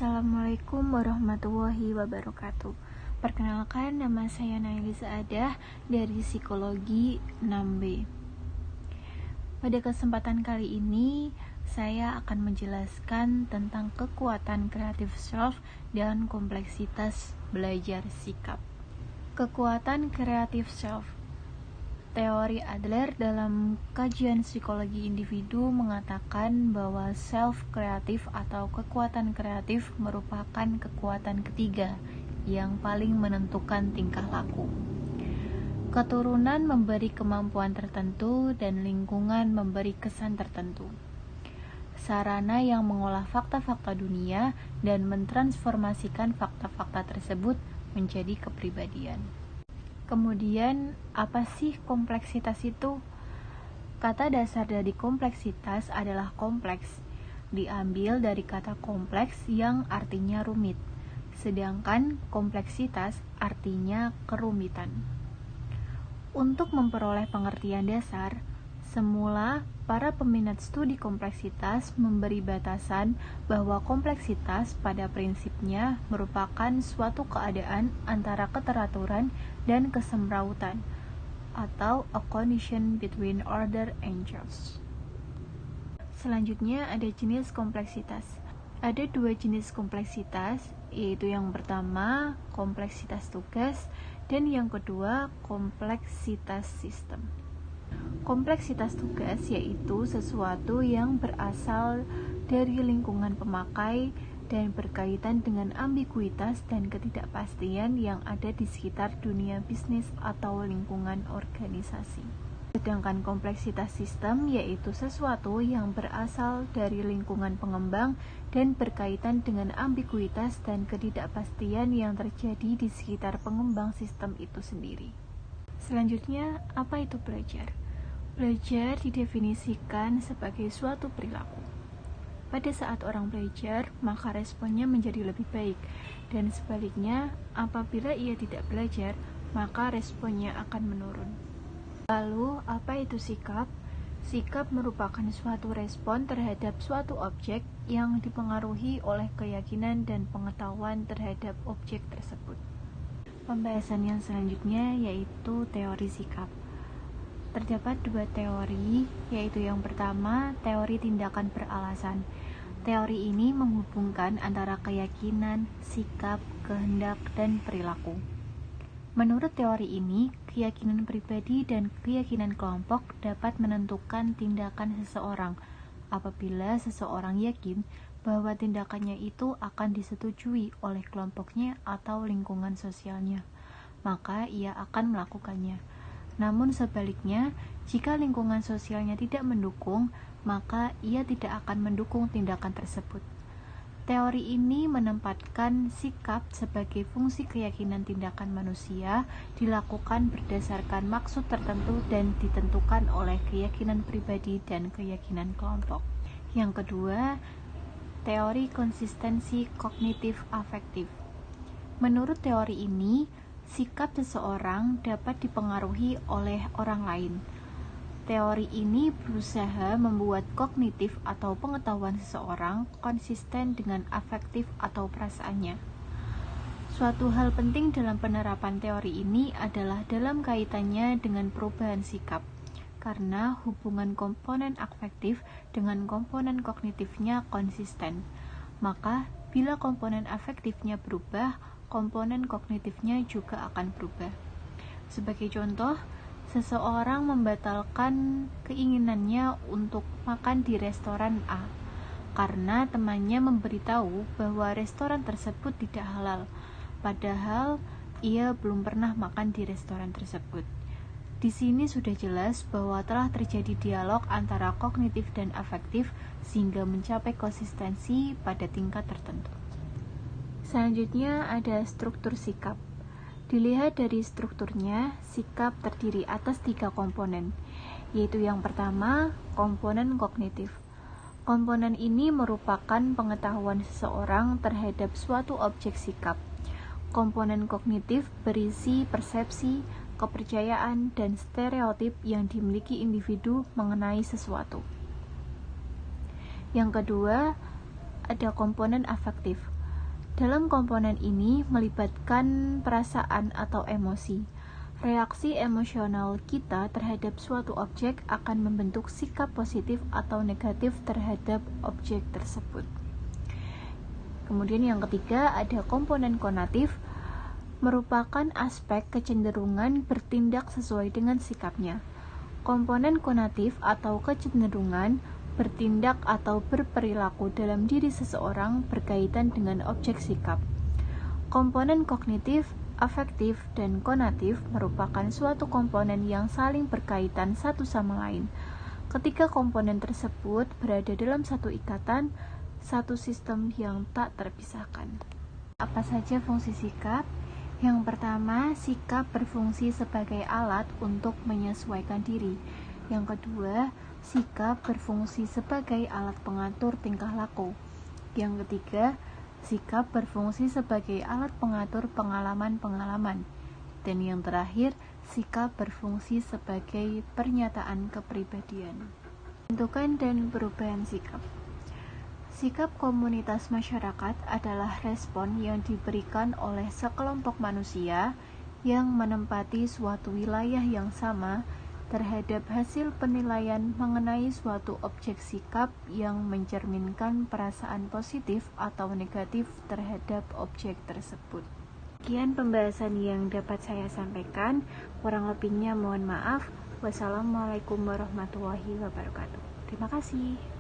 Assalamualaikum warahmatullahi wabarakatuh. Perkenalkan, nama saya Naili Saadah dari Psikologi 6B. Pada kesempatan kali ini, saya akan menjelaskan tentang kekuatan kreatif self dan kompleksitas belajar sikap. Kekuatan kreatif self. Teori Adler dalam kajian psikologi individu mengatakan bahwa self kreatif atau kekuatan kreatif merupakan kekuatan ketiga yang paling menentukan tingkah laku. Keturunan memberi kemampuan tertentu dan lingkungan memberi kesan tertentu. Sarana yang mengolah fakta-fakta dunia dan mentransformasikan fakta-fakta tersebut menjadi kepribadian. Kemudian, apa sih kompleksitas itu? Kata dasar dari kompleksitas adalah kompleks, diambil dari kata kompleks yang artinya rumit, sedangkan kompleksitas artinya kerumitan. Untuk memperoleh pengertian dasar, semula para peminat studi kompleksitas memberi batasan bahwa kompleksitas pada prinsipnya merupakan suatu keadaan antara keteraturan dan kesemrautan, atau a condition between order and chaos. Selanjutnya ada jenis kompleksitas. Ada dua jenis kompleksitas, yaitu yang pertama kompleksitas tugas dan yang kedua kompleksitas sistem. Kompleksitas tugas yaitu sesuatu yang berasal dari lingkungan pemakai dan berkaitan dengan ambiguitas dan ketidakpastian yang ada di sekitar dunia bisnis atau lingkungan organisasi. Sedangkan kompleksitas sistem yaitu sesuatu yang berasal dari lingkungan pengembang dan berkaitan dengan ambiguitas dan ketidakpastian yang terjadi di sekitar pengembang sistem itu sendiri. Selanjutnya, apa itu belajar? Belajar didefinisikan sebagai suatu perilaku. Pada saat orang belajar, maka responnya menjadi lebih baik, dan sebaliknya, apabila ia tidak belajar, maka responnya akan menurun. Lalu, apa itu sikap? Sikap merupakan suatu respon terhadap suatu objek yang dipengaruhi oleh keyakinan dan pengetahuan terhadap objek tersebut. Pembahasan yang selanjutnya yaitu teori sikap. Terdapat dua teori, yaitu yang pertama, teori tindakan beralasan. Teori ini menghubungkan antara keyakinan, sikap, kehendak, dan perilaku. Menurut teori ini, keyakinan pribadi dan keyakinan kelompok dapat menentukan tindakan seseorang apabila seseorang yakin bahwa tindakannya itu akan disetujui oleh kelompoknya atau lingkungan sosialnya, maka ia akan melakukannya. Namun sebaliknya, jika lingkungan sosialnya tidak mendukung, maka ia tidak akan mendukung tindakan tersebut. Teori ini menempatkan sikap sebagai fungsi keyakinan tindakan manusia dilakukan berdasarkan maksud tertentu dan ditentukan oleh keyakinan pribadi dan keyakinan kelompok. Yang kedua, teori konsistensi kognitif afektif. Menurut teori ini, sikap seseorang dapat dipengaruhi oleh orang lain. Teori ini berusaha membuat kognitif atau pengetahuan seseorang konsisten dengan afektif atau perasaannya. Suatu hal penting dalam penerapan teori ini adalah dalam kaitannya dengan perubahan sikap, karena hubungan komponen afektif dengan komponen kognitifnya konsisten. Maka, bila komponen afektifnya berubah, komponen kognitifnya juga akan berubah. Sebagai contoh, seseorang membatalkan keinginannya untuk makan di restoran A karena temannya memberitahu bahwa restoran tersebut tidak halal, padahal ia belum pernah makan di restoran tersebut. Di sini sudah jelas bahwa telah terjadi dialog antara kognitif dan afektif sehingga mencapai konsistensi pada tingkat tertentu. Selanjutnya ada struktur sikap. Dilihat dari strukturnya, sikap terdiri atas 3 komponen, yaitu yang pertama, komponen kognitif. Komponen ini merupakan pengetahuan seseorang terhadap suatu objek sikap. Komponen kognitif berisi persepsi, kepercayaan, dan stereotip yang dimiliki individu mengenai sesuatu. Yang kedua, ada komponen afektif. Dalam komponen ini melibatkan perasaan atau emosi. Reaksi emosional kita terhadap suatu objek akan membentuk sikap positif atau negatif terhadap objek tersebut. Kemudian yang ketiga ada komponen konatif, merupakan aspek kecenderungan bertindak sesuai dengan sikapnya. Komponen konatif atau kecenderungan bertindak atau berperilaku dalam diri seseorang berkaitan dengan objek sikap. Komponen kognitif, afektif, dan konatif merupakan suatu komponen yang saling berkaitan satu sama lain. Ketika komponen tersebut berada dalam satu ikatan, satu sistem yang tak terpisahkan. Apa saja fungsi sikap? Yang pertama, sikap berfungsi sebagai alat untuk menyesuaikan diri. Yang kedua, sikap berfungsi sebagai alat pengatur tingkah laku. Yang ketiga, sikap berfungsi sebagai alat pengatur pengalaman-pengalaman. Dan yang terakhir, sikap berfungsi sebagai pernyataan kepribadian. Bentukan dan perubahan sikap. Sikap komunitas masyarakat adalah respon yang diberikan oleh sekelompok manusia yang menempati suatu wilayah yang sama terhadap hasil penilaian mengenai suatu objek sikap yang mencerminkan perasaan positif atau negatif terhadap objek tersebut. Sekian pembahasan yang dapat saya sampaikan, kurang lebihnya mohon maaf. Wassalamualaikum warahmatullahi wabarakatuh. Terima kasih.